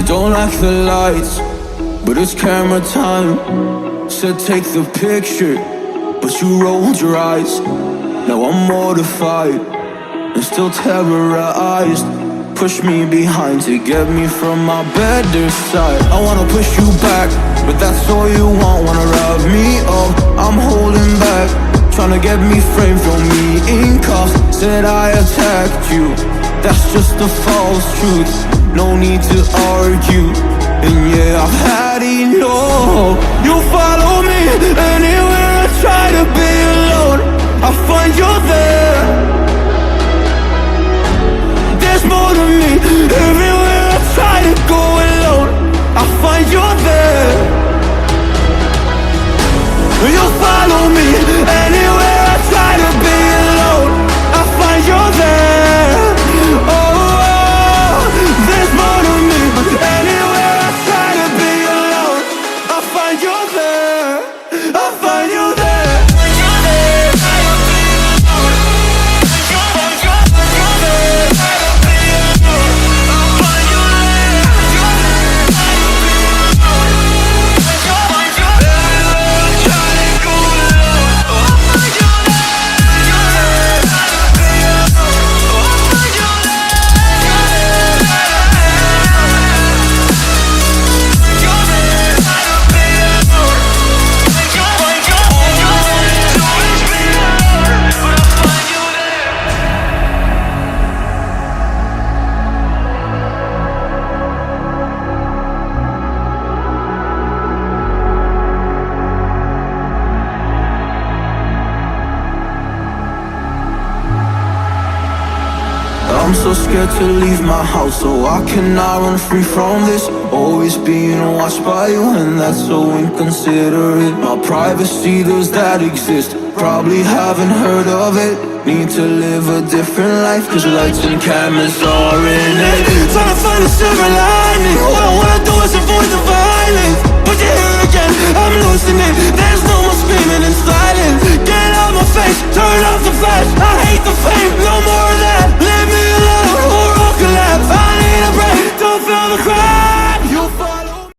Don't like the lights, but it's camera time. Said take the picture, but you rolled your eyes. Now I'm mortified and still terrorized. Push me behind to get me from my better side. I wanna push you back, but that's all you want. Wanna rub me up, I'm holding back. Tryna get me framed, throw me in cuffs. Said I attacked you, that's just a false truth. No need to argue, and yeah, I've had enough. You follow me anywhere I try to be alone, I find you there. There's more to me, everywhere I try to go alone, I find you there. You follow me anywhere I try to be alone, I find you there. Oh, there's more to me, anywhere I try to be alone, I find you there, I find you there. I'm so scared to leave my house, so I cannot run free from this. Always being watched by you, and that's so inconsiderate. My privacy, does that exist? Probably haven't heard of it. Need to live a different life, cause lights and cameras are in it. Trying to find a silver lining, all I wanna do is avoid the violence. But you're here again, I'm losing it. There's no more screaming in silence. Get out my face, turn off the flash. I hate the fame, no more